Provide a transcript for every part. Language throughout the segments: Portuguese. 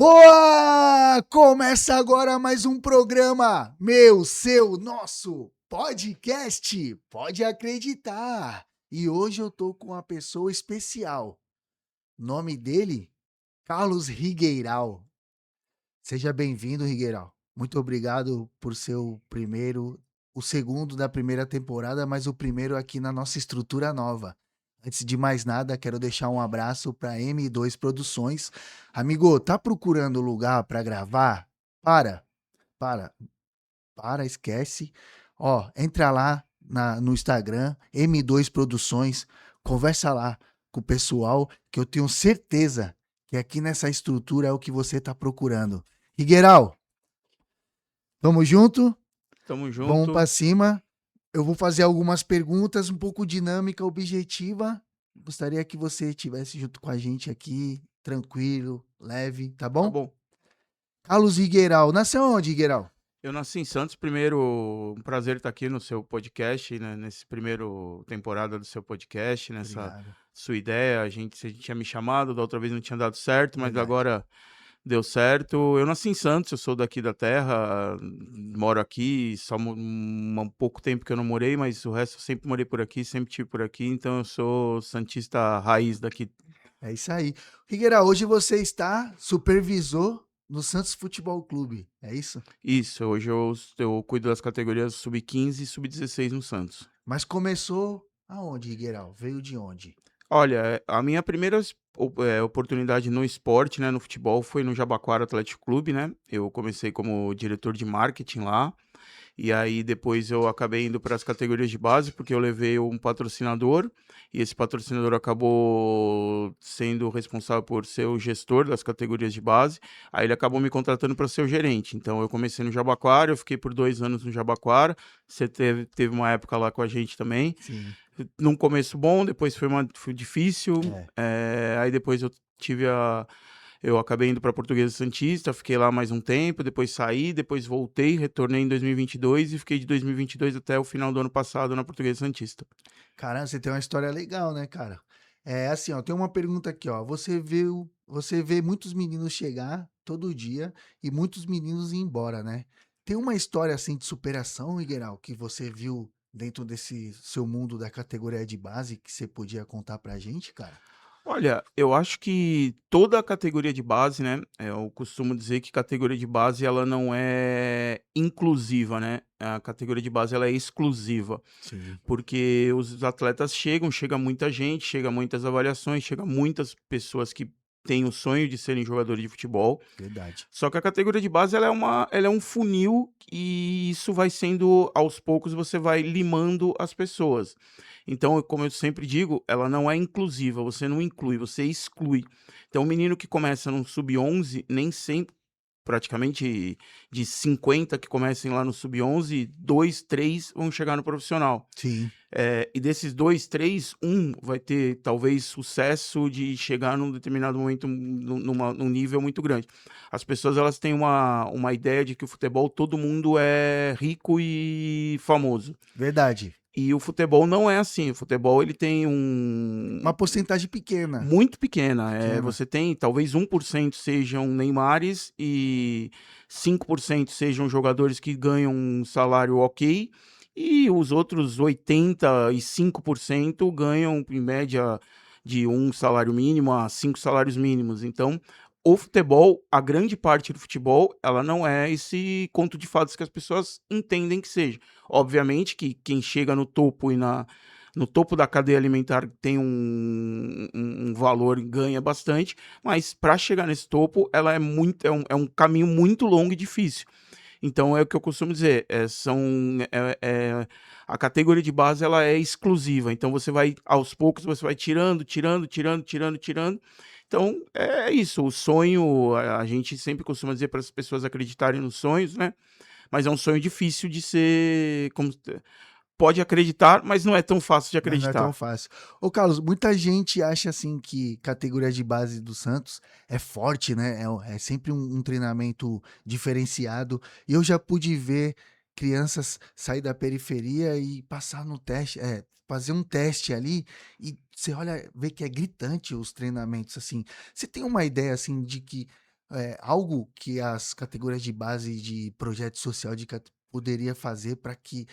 Boa! Começa agora mais um programa, meu, seu, nosso podcast. Pode acreditar. E hoje eu tô com uma pessoa especial. Nome dele, Carlos Rigueiral. Seja bem-vindo, Rigueiral. Muito obrigado por ser o segundo da primeira temporada, mas o primeiro aqui na nossa estrutura nova. Antes de mais nada, quero deixar um abraço para M2 Produções. Amigo, tá procurando lugar para gravar? Para, esquece. Ó, entra lá no Instagram, M2 Produções, conversa lá com o pessoal, que eu tenho certeza que aqui nessa estrutura é o que você tá procurando. Rigueiral, vamos junto? Tamo Vamos junto. para cima. Eu vou fazer algumas perguntas um pouco dinâmica, objetiva. Gostaria que você estivesse junto com a gente aqui, tranquilo, leve, tá Tá bom? bom. Carlos Rigueiral, nasceu onde, Rigueiral? Eu nasci em Santos. Primeiro, um prazer estar aqui no seu podcast, né? Nesse primeiro temporada do seu podcast, nessa Obrigado. sua ideia. Você tinha me chamado, da outra vez não tinha dado certo, mas Verdade. agora deu certo. Eu nasci em Santos, eu sou daqui da terra, moro aqui, só um pouco tempo que eu não morei, mas o resto eu sempre morei por aqui, sempre estive por aqui, então eu sou santista raiz daqui. É isso aí. Rigueiral, hoje você está supervisor no Santos Futebol Clube, é isso? Isso, hoje eu cuido das categorias sub-15 e sub-16 no Santos. Mas começou aonde, Rigueiral? Veio de onde? Olha, a minha primeira oportunidade no esporte, né, no futebol, foi no Jabaquara Atlético Clube, né? Eu comecei como diretor de marketing lá, e aí depois eu acabei indo para as categorias de base, porque eu levei um patrocinador, e esse patrocinador acabou sendo responsável por ser o gestor das categorias de base, aí ele acabou me contratando para ser o gerente. Então eu comecei no Jabaquara, eu fiquei por 2 anos no Jabaquara, você teve uma época lá com a gente também, Sim. num começo bom, depois foi difícil, É. aí depois eu acabei indo para Portuguesa Santista, fiquei lá mais um tempo, depois saí, depois voltei, retornei em 2022 e fiquei de 2022 até o final do ano passado na Portuguesa Santista. Caramba, você tem uma história legal, né, cara? É assim, ó, tem uma pergunta aqui, ó. Você vê muitos meninos chegar todo dia e muitos meninos ir embora, né? Tem uma história assim de superação, Miguel, que você viu dentro desse seu mundo da categoria de base que você podia contar pra gente, cara? Olha, eu acho que toda a categoria de base, né? Eu costumo dizer que categoria de base ela não é inclusiva, né? A categoria de base ela é exclusiva. Sim, Porque os atletas chega muita gente, chega muitas avaliações, chega muitas pessoas que têm o sonho de serem jogadores de futebol. verdade. Só que a categoria de base ela é um funil e isso vai sendo aos poucos você vai limando as pessoas. Então, como eu sempre digo, ela não é inclusiva, você não inclui, você exclui. Então, o menino que começa no sub-11, nem sempre praticamente de 50 que comecem lá no sub-11, 2, 3 vão chegar no profissional. Sim, E desses 2, 3, um vai ter talvez sucesso de chegar num determinado momento num nível muito grande. As pessoas elas têm uma ideia de que o futebol todo mundo é rico e famoso. verdade. E o futebol não é assim. O futebol ele tem Uma porcentagem pequena, muito pequena. pequena. Você tem talvez 1% sejam Neymares e 5% sejam jogadores que ganham um salário ok, e os outros 85% ganham em média de um salário mínimo a 5 salários mínimos. Então, o futebol, a grande parte do futebol, ela não é esse conto de fadas que as pessoas entendem que seja. Obviamente que quem chega no topo no topo da cadeia alimentar tem um valor e ganha bastante, mas para chegar nesse topo, ela é um caminho muito longo e difícil. Então é o que eu costumo dizer, a categoria de base ela é exclusiva, então você vai, aos poucos, você vai tirando. Então é isso, o sonho, a gente sempre costuma dizer para as pessoas acreditarem nos sonhos, né? Mas é um sonho difícil de ser, pode acreditar, mas não é tão fácil de Mas não é tão acreditar. fácil. Ô, Carlos, muita gente acha assim que categoria de base do Santos é forte, né? É sempre um treinamento diferenciado. E eu já pude ver crianças sair da periferia e passar no teste, fazer um teste ali e você olha, vê que é gritante os treinamentos assim. Você tem uma ideia assim de que algo que as categorias de base de projeto social poderia fazer para que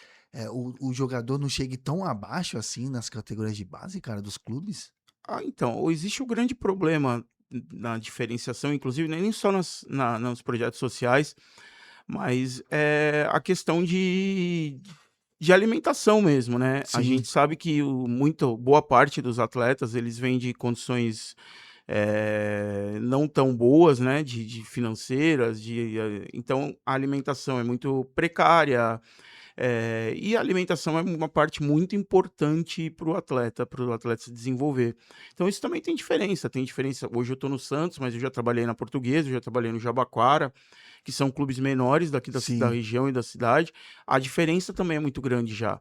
o jogador não chegue tão abaixo assim nas categorias de base, cara, dos clubes? Então, existe um grande problema na diferenciação, inclusive, nem só nos projetos sociais, mas é a questão de alimentação mesmo, né? A Sim, gente sabe que boa parte dos atletas, eles vêm de condições não tão boas, né, de financeiras, então a alimentação é muito precária, e a alimentação é uma parte muito importante para o atleta se desenvolver. Então isso também tem diferença. Hoje eu estou no Santos, mas eu já trabalhei na Portuguesa, eu já trabalhei no Jabaquara, que são clubes menores daqui da sim, região e da cidade. A diferença também é muito grande já.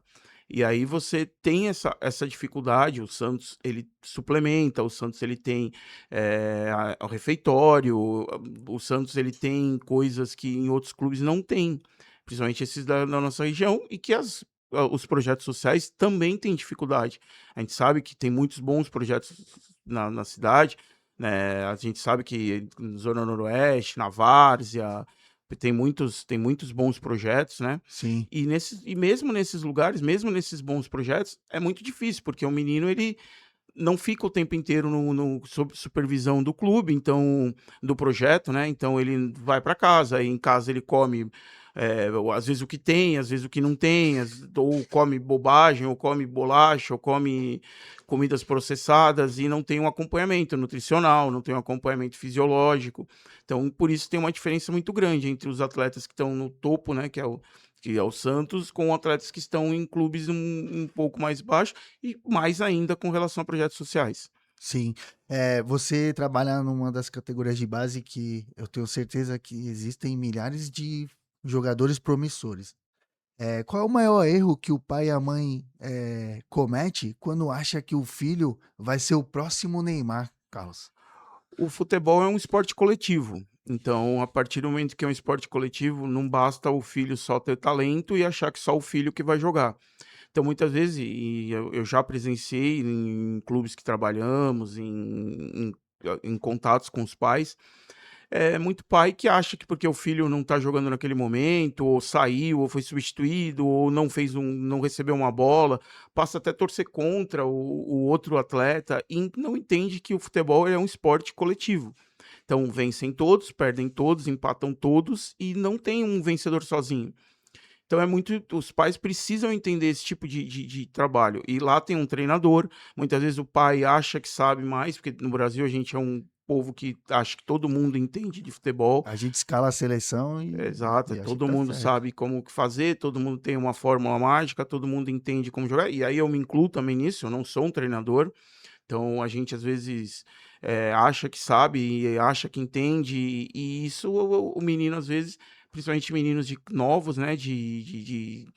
E aí você tem essa dificuldade, o Santos ele suplementa, o Santos ele tem o refeitório, o Santos ele tem coisas que em outros clubes não tem, principalmente esses da nossa região, e que os projetos sociais também têm dificuldade. A gente sabe que tem muitos bons projetos na cidade, né? A gente sabe que na Zona Noroeste, na Várzea, tem muitos bons projetos, né? sim. E mesmo nesses lugares, mesmo nesses bons projetos, é muito difícil, porque o menino ele não fica o tempo inteiro sob supervisão do clube, então, do projeto, né? Então ele vai para casa, aí em casa ele come, às vezes o que tem, às vezes o que não tem, ou come bobagem, ou come bolacha, ou come comidas processadas e não tem um acompanhamento nutricional, não tem um acompanhamento fisiológico. Então, por isso tem uma diferença muito grande entre os atletas que estão no topo, né? Que é o Santos, com atletas que estão em clubes um pouco mais baixos e mais ainda com relação a projetos sociais. Sim. Você trabalha numa das categorias de base que eu tenho certeza que existem milhares de jogadores promissores. Qual é o maior erro que o pai e a mãe comete quando acha que o filho vai ser o próximo Neymar, Carlos? O futebol é um esporte coletivo. Então, a partir do momento que é um esporte coletivo, não basta o filho só ter talento e achar que só o filho que vai jogar. Então, muitas vezes, e eu já presenciei em clubes que trabalhamos, em contatos com os pais, muito pai que acha que porque o filho não tá jogando naquele momento, ou saiu, ou foi substituído, ou não recebeu uma bola, passa até a torcer contra o outro atleta e não entende que o futebol é um esporte coletivo. Então vencem todos, perdem todos, empatam todos e não tem um vencedor sozinho. Então os pais precisam entender esse tipo de trabalho. E lá tem um treinador, muitas vezes o pai acha que sabe mais, porque no Brasil a gente é um povo que acha que todo mundo entende de futebol. A gente escala a seleção Exato, e acha que todo tá mundo certo. sabe como que fazer, todo mundo tem uma fórmula mágica, todo mundo entende como jogar. E aí eu me incluo também nisso, eu não sou um treinador, então a gente às vezes acha que sabe e acha que entende, e isso o menino às vezes, principalmente meninos novos, né, a gente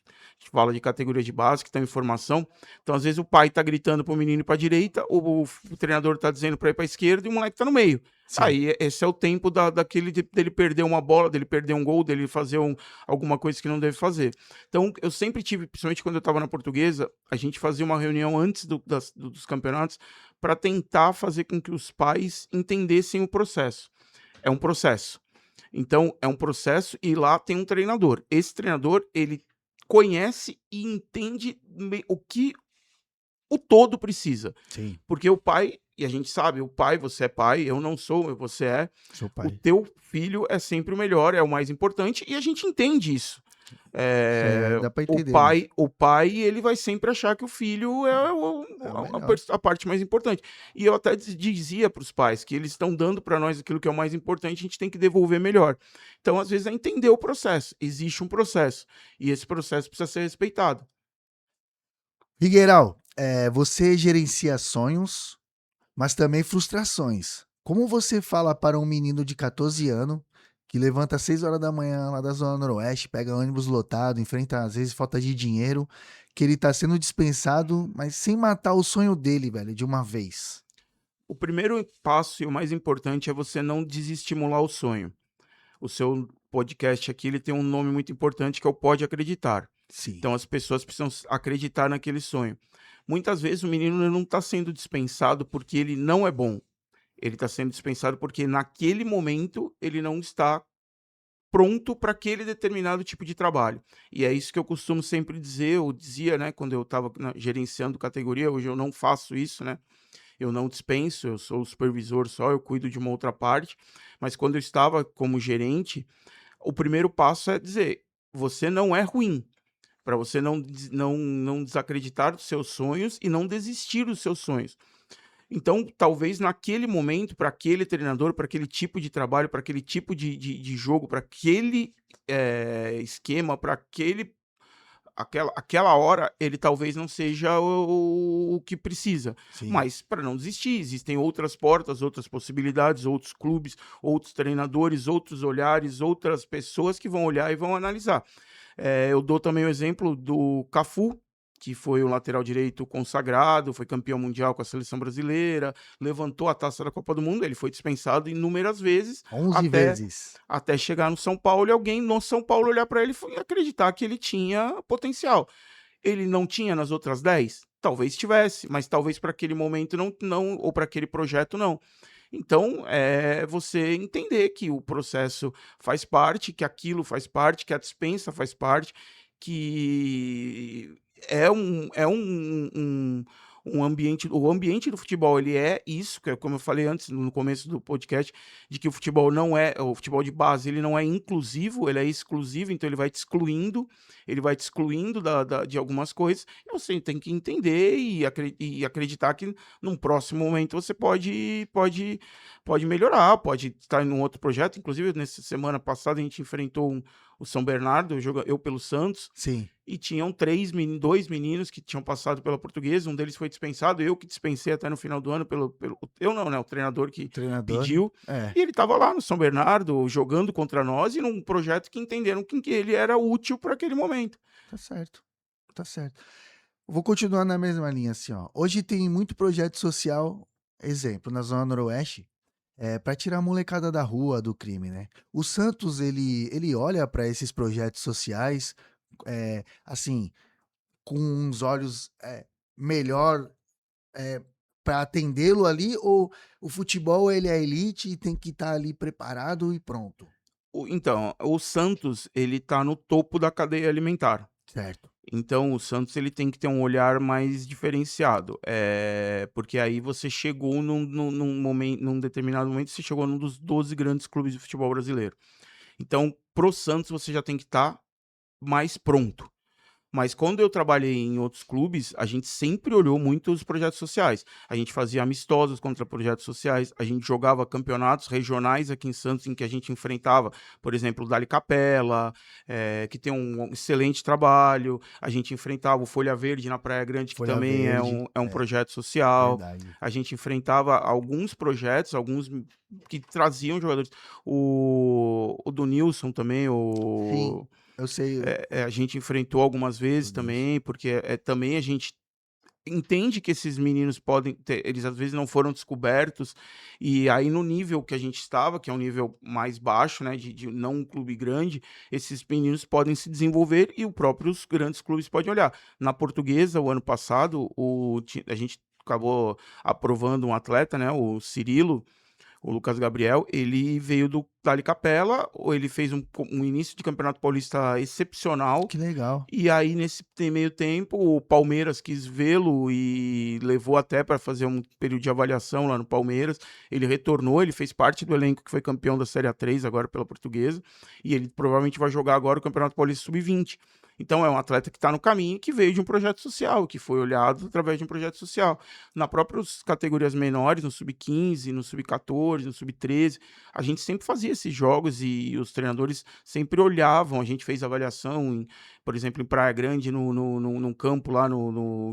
fala de categoria de base, que estão em formação, então às vezes o pai tá gritando pro menino ir pra direita, o treinador tá dizendo pra ir pra esquerda e o moleque tá no meio. Sim. Aí esse é o tempo dele perder uma bola, dele perder um gol, dele fazer alguma coisa que não deve fazer. Então, eu sempre tive, principalmente quando eu estava na Portuguesa, a gente fazia uma reunião antes dos campeonatos para tentar fazer com que os pais entendessem o processo. É um processo. Então, é um processo e lá tem um treinador. Esse treinador, ele conhece e entende o que o todo precisa. Sim, Porque o pai, e a gente sabe, o pai, você é pai, eu não sou, você é. seu O pai. teu filho é sempre o melhor, é o mais importante, e a gente entende isso. Dá pra O entender mesmo. pai, ele vai sempre achar que o filho é É o melhor. a parte mais importante. E eu até dizia para os pais que eles estão dando para nós aquilo que é o mais importante, a gente tem que devolver melhor. Então, às vezes, é entender o processo. Existe um processo, e esse processo precisa ser respeitado. Figueiral, você gerencia sonhos, mas também frustrações. Como você fala para um menino de 14 anos que levanta às 6 horas da manhã lá da Zona Noroeste, pega ônibus lotado, enfrenta às vezes falta de dinheiro, que ele tá sendo dispensado, mas sem matar o sonho dele, velho, de uma vez? O primeiro passo e o mais importante é você não desestimular o sonho. O seu podcast aqui, ele tem um nome muito importante que é o Pode Acreditar. Sim, Então as pessoas precisam acreditar naquele sonho. Muitas vezes o menino não está sendo dispensado porque ele não é bom. Ele está sendo dispensado porque naquele momento ele não está pronto para aquele determinado tipo de trabalho. E é isso que eu costumo sempre dizer, eu dizia, né, quando eu estava gerenciando categoria, hoje eu não faço isso, né? Eu não dispenso, eu sou o supervisor só, eu cuido de uma outra parte, mas quando eu estava como gerente, o primeiro passo é dizer: você não é ruim, para você não desacreditar dos seus sonhos e não desistir dos seus sonhos. Então, talvez naquele momento, para aquele treinador, para aquele tipo de trabalho, para aquele tipo de jogo, para aquele esquema, para aquela hora, ele talvez não seja o que precisa. Sim. Mas para não desistir, existem outras portas, outras possibilidades, outros clubes, outros treinadores, outros olhares, outras pessoas que vão olhar e vão analisar. Eu dou também o exemplo do Cafu, que foi o lateral direito consagrado, foi campeão mundial com a seleção brasileira, levantou a taça da Copa do Mundo, ele foi dispensado inúmeras vezes 11 até vezes. até chegar no São Paulo e alguém no São Paulo olhar para ele e acreditar que ele tinha potencial. Ele não tinha nas outras 10? Talvez tivesse, mas talvez para aquele momento não, ou para aquele projeto não. Então, é você entender que o processo faz parte, que aquilo faz parte, que a dispensa faz parte, que é um ambiente. O ambiente do futebol, ele é isso, que é como eu falei antes, no começo do podcast, de que o futebol não é. O futebol de base, ele não é inclusivo, ele é exclusivo, então ele vai te excluindo de algumas coisas, e você tem que entender e acreditar que num próximo momento você pode melhorar, pode estar em um outro projeto. Inclusive, nessa semana passada, a gente enfrentou o São Bernardo, eu pelo Santos, Sim. e tinham dois meninos que tinham passado pela Portuguesa, um deles foi dispensado, eu que dispensei até no final do ano, eu não, né, o treinador que Treinador. pediu, É. e ele estava lá no São Bernardo, jogando contra nós, e num projeto que entenderam que ele era útil para aquele momento. Tá certo. Tá certo. Vou continuar na mesma linha, assim, ó. Hoje tem muito projeto social, exemplo, na Zona Noroeste, para tirar a molecada da rua do crime, né? O Santos, ele olha para esses projetos sociais, assim, com uns olhos melhor para atendê-lo ali, ou o futebol ele é elite e tem que estar ali preparado e pronto? Então, o Santos, ele tá no topo da cadeia alimentar. Certo. Então, o Santos ele tem que ter um olhar mais diferenciado, porque aí você chegou num determinado momento, você chegou num dos 12 grandes clubes de futebol brasileiro. Então, pro Santos você já tem que estar mais pronto. Mas quando eu trabalhei em outros clubes, a gente sempre olhou muito os projetos sociais. A gente fazia amistosos contra projetos sociais, a gente jogava campeonatos regionais aqui em Santos, em que a gente enfrentava, por exemplo, o Dali Capela, que tem um excelente trabalho. A gente enfrentava o Folha Verde na Praia Grande, que Folha também é Verde, um projeto social. verdade. A gente enfrentava alguns projetos, alguns que traziam jogadores. O do Nilson também, Sim, eu sei a gente enfrentou algumas do vezes Nilson. também, porque também a gente entende que esses meninos podem ter, eles às vezes não foram descobertos, e aí no nível que a gente estava, que é um nível mais baixo, né, de não um clube grande, esses meninos podem se desenvolver e os próprios grandes clubes podem olhar. Na Portuguesa, o ano passado, a gente acabou aprovando um atleta, né, o Cirilo, o Lucas Gabriel, ele veio do Dali Capela, ou ele fez um início de Campeonato Paulista excepcional, Que legal. e aí nesse meio tempo o Palmeiras quis vê-lo e levou até para fazer um período de avaliação lá no Palmeiras. Ele retornou, ele fez parte do elenco que foi campeão da Série A3 agora pela Portuguesa, e ele provavelmente vai jogar agora o Campeonato Paulista Sub-20. Então é um atleta que está no caminho, que veio de um projeto social, que foi olhado através de um projeto social. Na próprias categorias menores, no Sub-15, no Sub-14, no Sub-13, a gente sempre fazia esses jogos e os treinadores sempre olhavam. A gente fez avaliação, por exemplo, em Praia Grande, num campo lá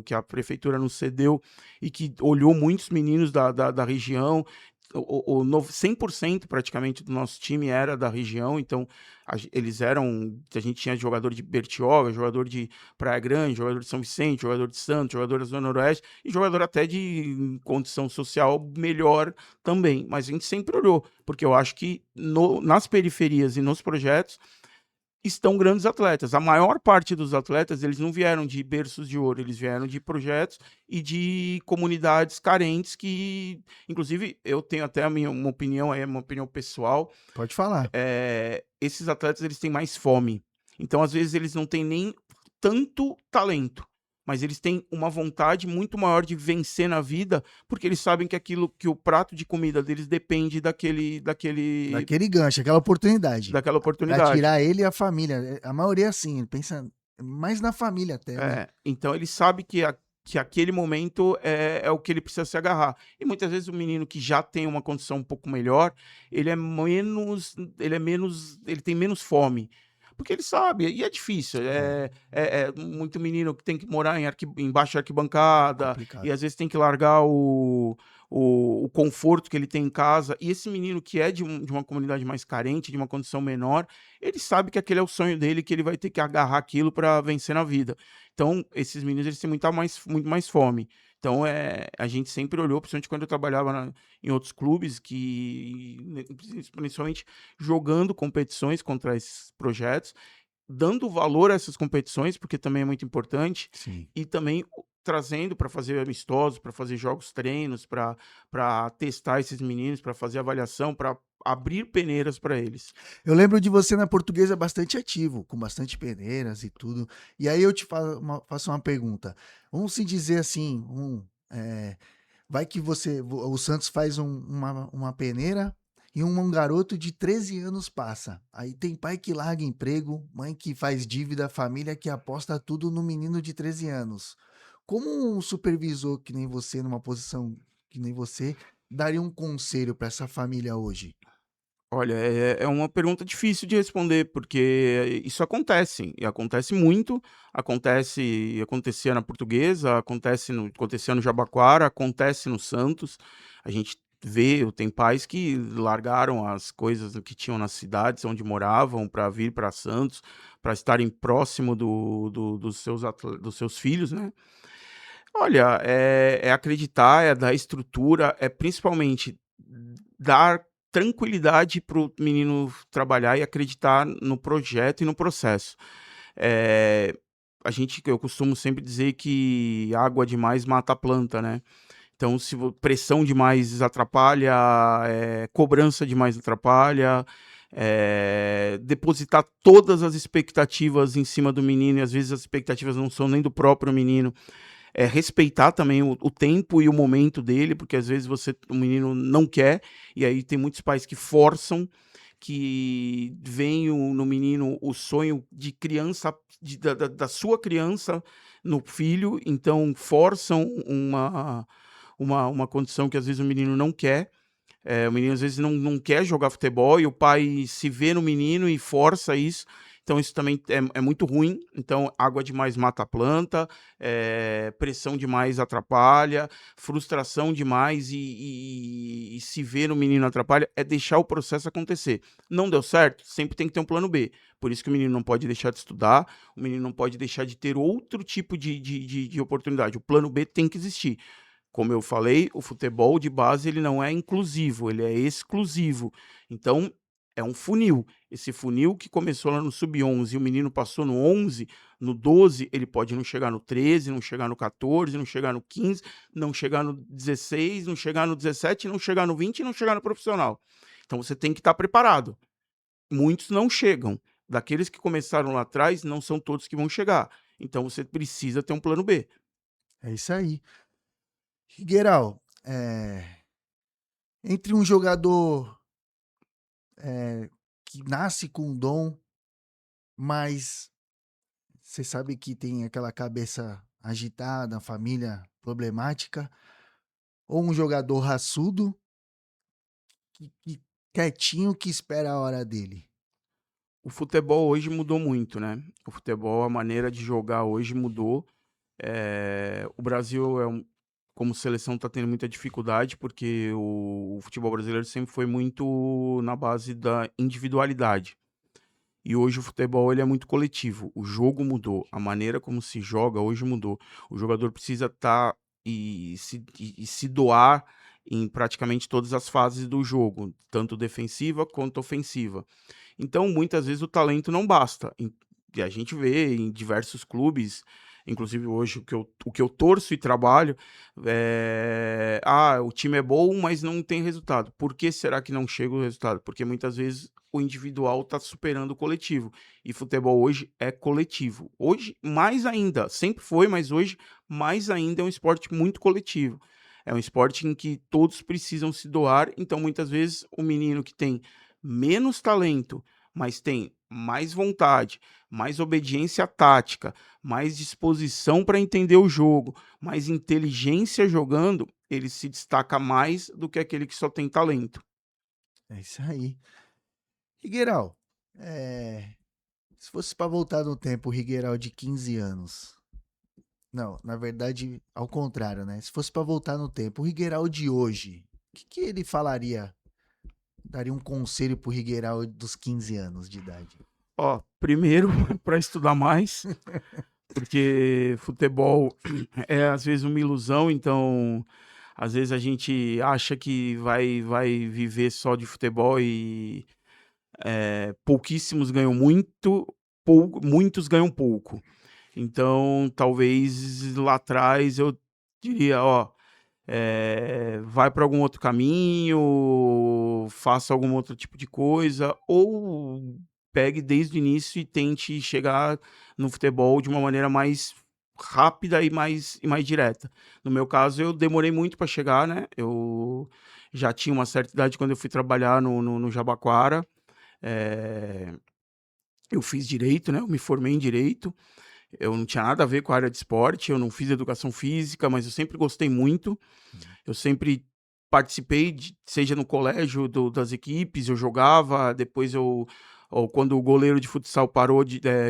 que a prefeitura nos cedeu e que olhou muitos meninos da região. 100% praticamente do nosso time era da região, então a gente tinha jogador de Bertioga, jogador de Praia Grande, jogador de São Vicente, jogador de Santos, jogador da Zona Noroeste e jogador até de condição social melhor também, mas a gente sempre olhou, porque eu acho que nas periferias e nos projetos estão grandes atletas. A maior parte dos atletas, eles não vieram de berços de ouro, eles vieram de projetos e de comunidades carentes que, inclusive, eu tenho até uma opinião, é uma opinião pessoal, Pode falar. esses atletas, eles têm mais fome. Então, às vezes, eles não têm nem tanto talento, mas eles têm uma vontade muito maior de vencer na vida, porque eles sabem que aquilo, que o prato de comida deles depende Daquele gancho, aquela oportunidade. daquela Pra oportunidade. tirar ele e a família. A maioria é assim, pensa mais na família até, né? Então ele sabe que aquele momento é o que ele precisa se agarrar. E muitas vezes o menino que já tem uma condição um pouco melhor, ele tem menos fome. Porque ele sabe, e é difícil. É É muito menino que tem que morar embaixo da arquibancada, e complicado. às vezes tem que largar o conforto que ele tem em casa. E esse menino que é de uma comunidade mais carente, de uma condição menor, ele sabe que aquele é o sonho dele, que ele vai ter que agarrar aquilo para vencer na vida. Então, esses meninos, eles têm muito mais fome. Então, a gente sempre olhou, principalmente quando eu trabalhava em outros clubes, principalmente jogando competições contra esses projetos, dando valor a essas competições, porque também é muito importante, Sim. e também trazendo para fazer amistosos, para fazer jogos treinos, para testar esses meninos, para fazer avaliação, para abrir peneiras para eles. Eu lembro de você na Portuguesa bastante ativo, com bastante peneiras e tudo. E aí eu te faço uma pergunta. Vamos se dizer assim, vai que o Santos faz uma peneira e um garoto de 13 anos passa. Aí tem pai que larga emprego, mãe que faz dívida, família que aposta tudo no menino de 13 anos. Como um supervisor que nem você, numa posição que nem você, daria um conselho para essa família hoje? Olha, é uma pergunta difícil de responder, porque isso acontece, e acontece muito, acontecia na Portuguesa, acontecia no Jabaquara, acontece no Santos. A gente vê, tem pais que largaram as coisas que tinham nas cidades onde moravam para vir para Santos, para estarem próximo dos seus filhos, né? Olha, é acreditar, é dar estrutura, é principalmente dar tranquilidade para o menino trabalhar e acreditar no projeto e no processo. Eh, eu costumo sempre dizer que água demais mata a planta, né. Então se pressão demais atrapalha, cobrança demais atrapalha, depositar todas as expectativas em cima do menino e às vezes as expectativas não são nem do próprio menino, respeitar também o tempo e o momento dele, porque às vezes o menino não quer, e aí tem muitos pais que forçam, que veem no menino o sonho de criança, da sua criança no filho, então forçam uma condição que às vezes o menino não quer. O menino às vezes não quer jogar futebol e o pai se vê no menino e força isso. Então isso também é muito ruim. Então água demais mata a planta, pressão demais atrapalha, frustração demais e se ver no menino atrapalha, é deixar o processo acontecer. Não deu certo? Sempre tem que ter um plano B. Por isso que o menino não pode deixar de estudar, o menino não pode deixar de ter outro tipo de oportunidade. O plano B tem que existir. Como eu falei, o futebol de base ele não é inclusivo, ele é exclusivo. Então, é um funil. Esse funil que começou lá no sub-11 e o menino passou no 11, no 12, ele pode não chegar no 13, não chegar no 14, não chegar no 15, não chegar no 16, não chegar no 17, não chegar no 20 e não chegar no profissional. Então, você tem que estar preparado. Muitos não chegam. Daqueles que começaram lá atrás, não são todos que vão chegar. Então, você precisa ter um plano B. É isso aí. Figueiral, entre um jogador que nasce com dom, mas você sabe que tem aquela cabeça agitada, família problemática, ou um jogador raçudo, que quietinho que espera a hora dele. O futebol hoje mudou muito, né? O futebol, a maneira de jogar hoje mudou. O Brasil como seleção está tendo muita dificuldade porque o futebol brasileiro sempre foi muito na base da individualidade. E hoje o futebol ele é muito coletivo. O jogo mudou, a maneira como se joga hoje mudou. O jogador precisa estar e se doar em praticamente todas as fases do jogo, tanto defensiva quanto ofensiva. Então, muitas vezes o talento não basta. E a gente vê em diversos clubes, inclusive hoje o que eu torço e trabalho, o time é bom, mas não tem resultado. Por que será que não chega o resultado? Porque muitas vezes o individual está superando o coletivo. E futebol hoje é coletivo. Hoje, mais ainda, sempre foi, mas hoje, mais ainda, é um esporte muito coletivo. É um esporte em que todos precisam se doar. Então, muitas vezes, o menino que tem menos talento, mas tem mais vontade, mais obediência tática, mais disposição para entender o jogo, mais inteligência jogando, ele se destaca mais do que aquele que só tem talento. É isso aí. Higueiral, se fosse pra voltar no tempo, o Higueiral de 15 anos. Não, na verdade, ao contrário, né? Se fosse pra voltar no tempo, o Higueiral de hoje, o que, que ele falaria? Daria um conselho pro Higueiral dos 15 anos de idade. Ó, primeiro para estudar mais, porque futebol é às vezes uma ilusão, então às vezes a gente acha que vai viver só de futebol e pouquíssimos ganham muito, muitos ganham pouco. Então, talvez lá atrás eu diria, ó, vai para algum outro caminho, faça algum outro tipo de coisa, ou pegue desde o início e tente chegar no futebol de uma maneira mais rápida e mais direta. No meu caso, eu demorei muito para chegar, né? Eu já tinha uma certa idade quando eu fui trabalhar no Jabaquara. eh, eu fiz direito, né? Eu me formei em direito. Eu não tinha nada a ver com a área de esporte, eu não fiz educação física, mas eu sempre gostei muito. Sim. Eu sempre participei, seja no colégio das equipes, eu jogava, depois ou quando o goleiro de futsal parou,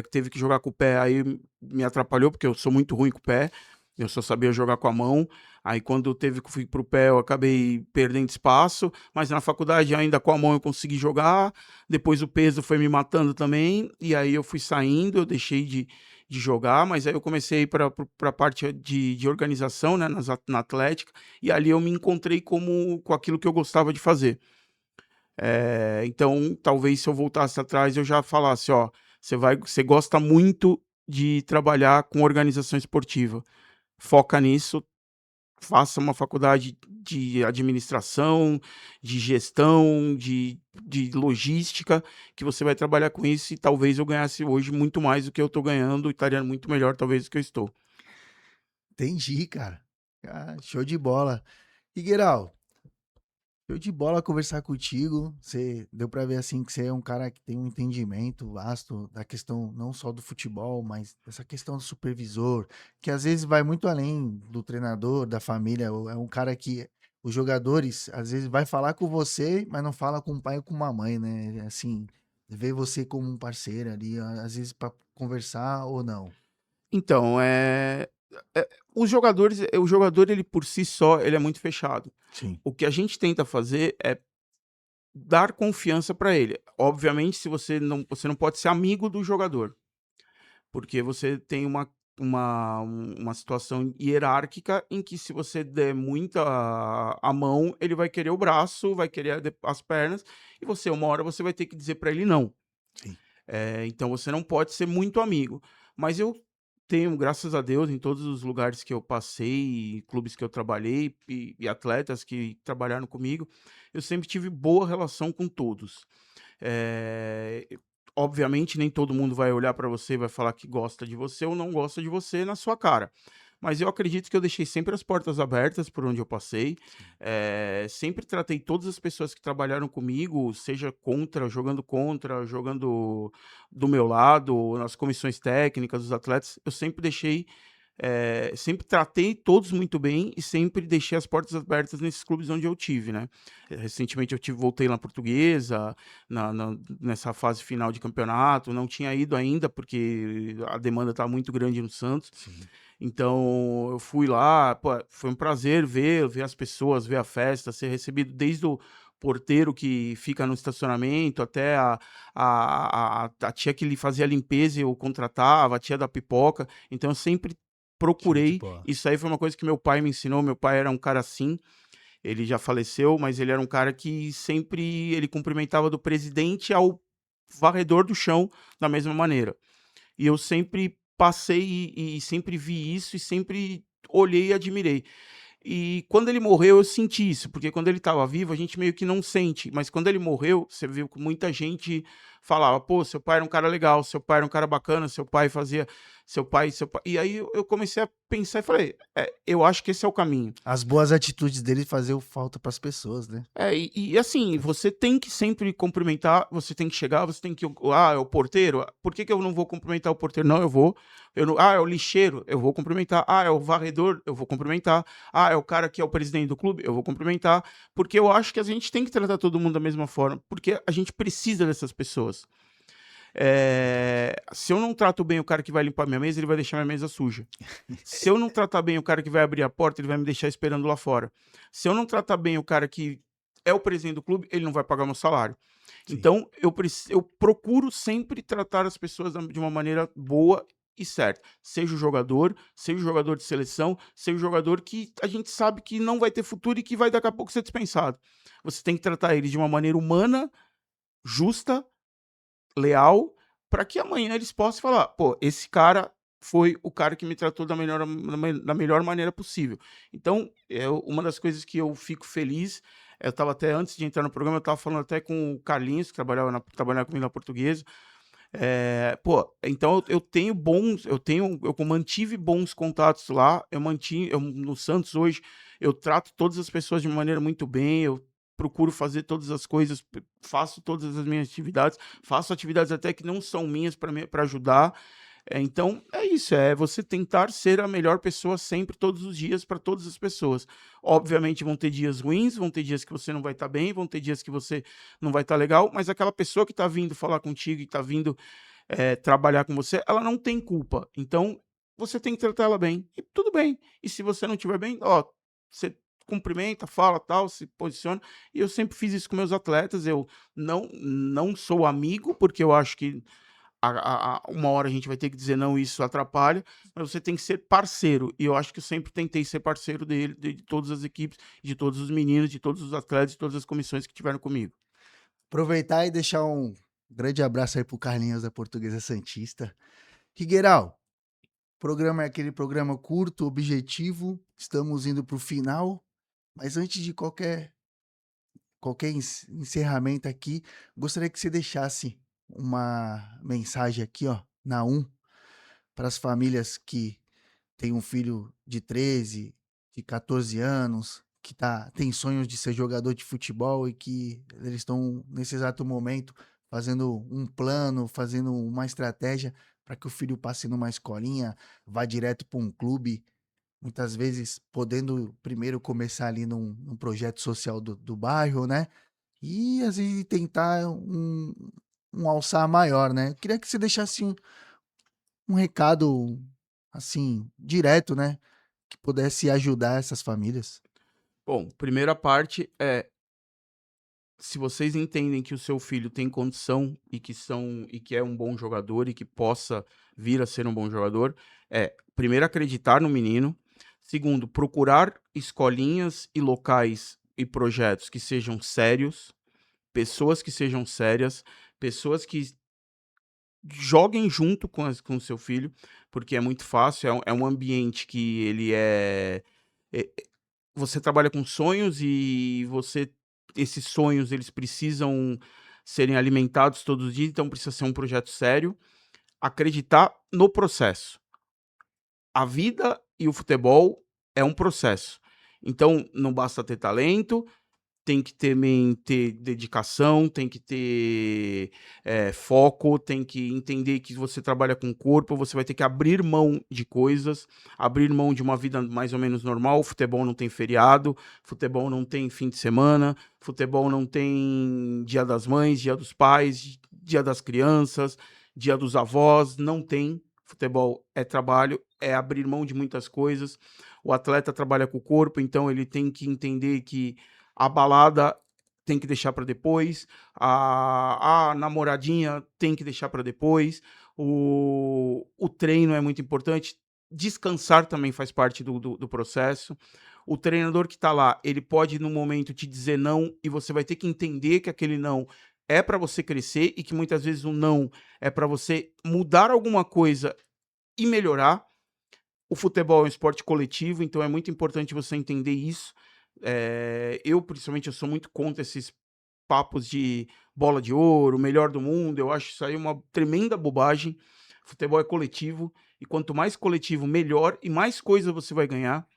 teve que jogar com o pé, aí me atrapalhou, porque eu sou muito ruim com o pé, eu só sabia jogar com a mão. Aí quando teve que fui pro pé, eu acabei perdendo espaço, mas na faculdade ainda com a mão eu consegui jogar, depois o peso foi me matando também, e aí eu fui saindo, eu deixei de jogar, mas aí eu comecei para a parte de organização, né, na atlética, e ali eu me encontrei com aquilo que eu gostava de fazer. Então, talvez se eu voltasse atrás, eu já falasse, ó, você gosta muito de trabalhar com organização esportiva. Foca nisso, faça uma faculdade de administração, de gestão, de logística, que você vai trabalhar com isso e talvez eu ganhasse hoje muito mais do que eu estou ganhando e estaria muito melhor talvez do que eu estou. Entendi, cara. Ah, show de bola. Higueiral, show de bola conversar contigo. Você deu pra ver assim que você é um cara que tem um entendimento vasto da questão não só do futebol, mas dessa questão do supervisor, que às vezes vai muito além do treinador, da família. É um cara que os jogadores às vezes vai falar com você, mas não fala com o pai ou com a mãe, né? Assim, vê você como um parceiro ali, às vezes pra conversar ou não. Então, o jogador ele por si só, ele é muito fechado. Sim, O que a gente tenta fazer é dar confiança para ele. Obviamente, se você não pode ser amigo do jogador. Porque você tem uma situação hierárquica em que se você der muita a mão, ele vai querer o braço, vai querer as pernas, e você uma hora você vai ter que dizer para ele não. sim. Então você não pode ser muito amigo. Mas eu tenho, graças a Deus, em todos os lugares que eu passei, clubes que eu trabalhei e atletas que trabalharam comigo, eu sempre tive boa relação com todos. Eh, Obviamente, nem todo mundo vai olhar para você e vai falar que gosta de você ou não gosta de você na sua cara. Mas eu acredito que eu deixei sempre as portas abertas por onde eu passei. Sim. Sempre tratei todas as pessoas que trabalharam comigo, seja contra, jogando do meu lado, nas comissões técnicas, os atletas. Eu sempre deixei sempre tratei todos muito bem e sempre deixei as portas abertas nesses clubes onde eu tive, né. Recentemente voltei na Portuguesa, nessa fase final de campeonato, não tinha ido ainda, porque a demanda estava muito grande no Santos, Sim. então eu fui lá, pô, foi um prazer ver as pessoas, ver a festa, ser recebido desde o porteiro que fica no estacionamento, até a tia que lhe fazia a limpeza e eu contratava, a tia da pipoca, então eu sempre Show de procurei. bola. Isso aí foi uma coisa que meu pai me ensinou. Meu pai era um cara assim, ele já faleceu, mas ele era um cara que sempre ele cumprimentava do presidente ao varredor do chão da mesma maneira. E eu sempre passei e sempre vi isso e sempre olhei e admirei. E quando ele morreu, eu senti isso, porque quando ele estava vivo, a gente meio que não sente, mas quando ele morreu, você viu que muita gente falava: "Pô, seu pai era um cara legal, seu pai era um cara bacana, seu pai fazia seu pai". E aí eu comecei a pensar e falei: eu acho que esse é o caminho". As boas atitudes dele faziam falta para as pessoas, né? E assim, você tem que sempre cumprimentar, você tem que chegar, você tem que. É o porteiro? Por que que eu não vou cumprimentar o porteiro? Não, eu vou. Eu não, é o lixeiro? Eu vou cumprimentar. É o varredor? Eu vou cumprimentar. É o cara que é o presidente do clube? Eu vou cumprimentar. Porque eu acho que a gente tem que tratar todo mundo da mesma forma, porque a gente precisa dessas pessoas. Se eu não trato bem o cara que vai limpar minha mesa, ele vai deixar minha mesa suja. Se eu não tratar bem o cara que vai abrir a porta, ele vai me deixar esperando lá fora. Se eu não tratar bem o cara que é o presidente do clube, ele não vai pagar meu salário. Sim. Então, eu procuro sempre tratar as pessoas de uma maneira boa e certa. Seja o jogador de seleção, seja o jogador que a gente sabe que não vai ter futuro e que vai daqui a pouco ser dispensado. Você tem que tratar ele de uma maneira humana, justa, leal, para que amanhã eles possam falar: "Pô, esse cara foi o cara que me tratou da melhor maneira possível". Então, uma das coisas que eu fico feliz, eu estava até antes de entrar no programa, eu estava falando até com o Carlinhos, que trabalhava comigo na Portuguesa. Pô, então eu mantive bons contatos lá, no Santos hoje, eu trato todas as pessoas de uma maneira muito bem, eu procuro fazer todas as coisas, faço todas as minhas atividades, faço atividades até que não são minhas para ajudar. Então é isso, é você tentar ser a melhor pessoa sempre, todos os dias, para todas as pessoas. Obviamente vão ter dias ruins, vão ter dias que você não vai estar bem, vão ter dias que você não vai estar legal, mas aquela pessoa que está vindo falar contigo e está vindo trabalhar com você, ela não tem culpa. Então, você tem que tratar ela bem. E tudo bem. E se você não estiver bem, ó, você cumprimenta, fala, tal, se posiciona. E eu sempre fiz isso com meus atletas. Eu não sou amigo, porque eu acho que uma hora a gente vai ter que dizer não, e isso atrapalha, mas você tem que ser parceiro. E eu acho que eu sempre tentei ser parceiro dele, de todas as equipes, de todos os meninos, de todos os atletas, de todas as comissões que tiveram comigo. Aproveitar e deixar um grande abraço aí pro Carlinhos da Portuguesa Santista. Figueiral, o programa é aquele programa curto, objetivo. Estamos indo pro final, mas antes de qualquer encerramento aqui, gostaria que você deixasse uma mensagem aqui, ó, na para as famílias que têm um filho de 13, de 14 anos, que tem sonhos de ser jogador de futebol e que eles estão, nesse exato momento, fazendo um plano, fazendo uma estratégia para que o filho passe numa escolinha, vá direto para um clube, muitas vezes podendo primeiro começar ali num projeto social do bairro, né? E às vezes tentar um alçar maior, né? Eu queria que você deixasse um recado, assim, direto, né? Que pudesse ajudar essas famílias. Bom, primeira parte é, se vocês entendem que o seu filho tem condição e que é um bom jogador e que possa vir a ser um bom jogador, primeiro acreditar no menino, segundo, procurar escolinhas e locais e projetos que sejam sérios, pessoas que sejam sérias, pessoas que joguem junto com o seu filho, porque é muito fácil, é um ambiente que ele é você trabalha com sonhos e esses sonhos, eles precisam serem alimentados todos os dias, então precisa ser um projeto sério. Acreditar no processo. A vida e o futebol é um processo. Então não basta ter talento, tem que também ter dedicação, tem que ter foco, tem que entender que você trabalha com o corpo, você vai ter que abrir mão de coisas, abrir mão de uma vida mais ou menos normal. Futebol não tem feriado, futebol não tem fim de semana, futebol não tem dia das mães, dia dos pais, dia das crianças, dia dos avós, não tem. Futebol é trabalho, é abrir mão de muitas coisas. O atleta trabalha com o corpo, então ele tem que entender que a balada tem que deixar para depois, a namoradinha tem que deixar para depois, o treino é muito importante, descansar também faz parte do processo. O treinador que está lá, ele pode no momento te dizer não e você vai ter que entender que aquele não é para você crescer e que muitas vezes o não é para você mudar alguma coisa e melhorar. O futebol é um esporte coletivo, então é muito importante você entender isso. Eu, principalmente, eu sou muito contra esses papos de bola de ouro, melhor do mundo. Eu acho isso aí uma tremenda bobagem. Futebol é coletivo e quanto mais coletivo, melhor e mais coisa você vai ganhar.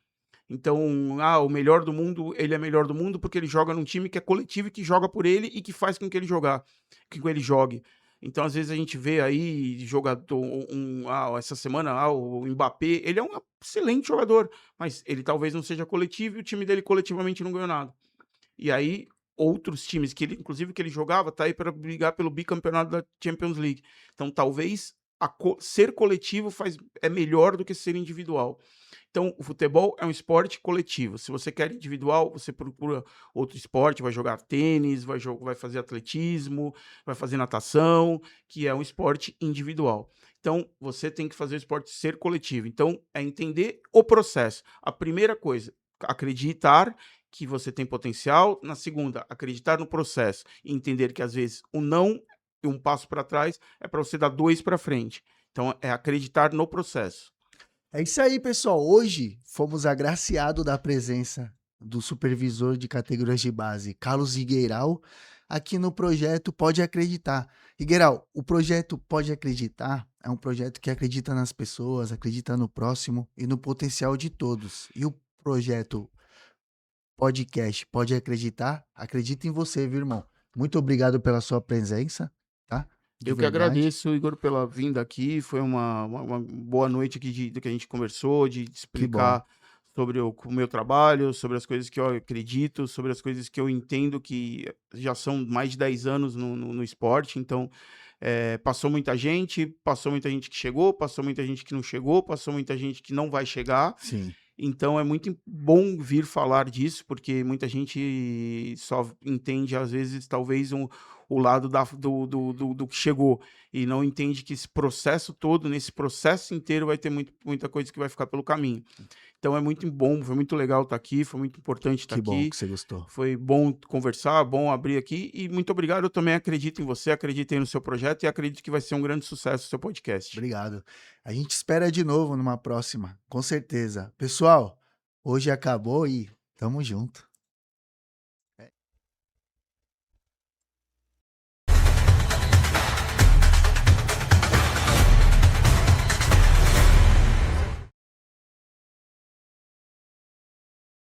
Então, o melhor do mundo, ele é melhor do mundo porque ele joga num time que é coletivo e que joga por ele e que faz com que ele jogue. Então, às vezes a gente vê aí jogador, essa semana, o Mbappé, ele é um excelente jogador, mas ele talvez não seja coletivo e o time dele coletivamente não ganhou nada. E aí, outros times que ele, inclusive que ele jogava, tá aí para brigar pelo bicampeonato da Champions League. Então, talvez ser coletivo é melhor do que ser individual. Então, o futebol é um esporte coletivo. Se você quer individual, você procura outro esporte, vai jogar tênis, vai fazer atletismo, vai fazer natação, que é um esporte individual. Então, você tem que fazer o esporte ser coletivo. Então, é entender o processo. A primeira coisa, acreditar que você tem potencial. Na segunda, acreditar no processo e entender que às vezes o não e um passo para trás é para você dar 2 para frente. Então, é acreditar no processo. É isso aí, pessoal. Hoje fomos agraciados da presença do supervisor de categorias de base, Carlos Higueiral, aqui no projeto Pode Acreditar. Higueiral, o projeto Pode Acreditar é um projeto que acredita nas pessoas, acredita no próximo e no potencial de todos. E o projeto Podcast Pode Acreditar, acredita em você, viu, irmão? Muito obrigado pela sua presença, tá? De Eu que verdade. agradeço, Igor, pela vinda aqui. Foi uma boa noite aqui que a gente conversou, de Que bom. explicar sobre o meu trabalho, sobre as coisas que eu acredito, sobre as coisas que eu entendo que já são mais de 10 anos no esporte. Então, passou muita gente que chegou, passou muita gente que não chegou, passou muita gente que não vai chegar. Sim. Então é muito bom vir falar disso, porque muita gente só entende, às vezes, talvez o lado do que chegou, e não entende que esse processo todo, nesse processo inteiro, vai ter muita coisa que vai ficar pelo caminho. Então é muito bom, foi muito legal estar aqui, foi muito importante estar Que bom aqui, que você gostou. foi bom conversar, bom abrir aqui, e muito obrigado. Eu também acredito em você, acreditei no seu projeto e acredito que vai ser um grande sucesso o seu podcast. Obrigado. A gente espera de novo numa próxima, com certeza. Pessoal, hoje acabou e tamo junto.